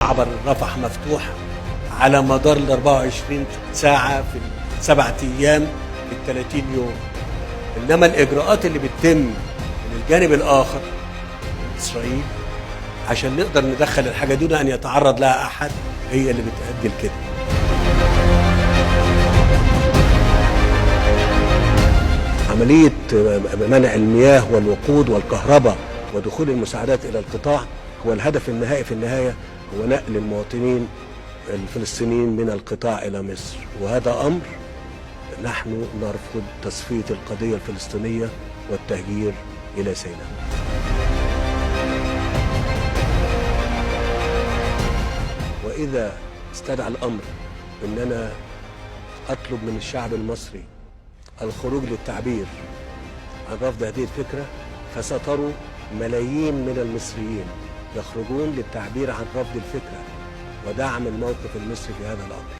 معبر رفح مفتوح على مدار ال 24 ساعة في ال7 أيام في ال 30 يوم. إنما الإجراءات اللي بتتم من الجانب الآخر من إسرائيل عشان نقدر ندخل الحاجة دون أن يتعرض لها أحد هي اللي بتؤدي لكده. عملية منع المياه والوقود والكهرباء ودخول المساعدات إلى القطاع هو الهدف النهائي في النهاية، هو نقل المواطنين الفلسطينيين من القطاع إلى مصر، وهذا أمر نحن نرفض تصفية القضية الفلسطينية والتهجير إلى سيناء. وإذا استدعى الأمر أن أنا أطلب من الشعب المصري الخروج للتعبير عن رفض هذه الفكرة، فستروا ملايين من المصريين يخرجون للتعبير عن رفض الفكرة ودعم الموقف المصري في هذا الأمر.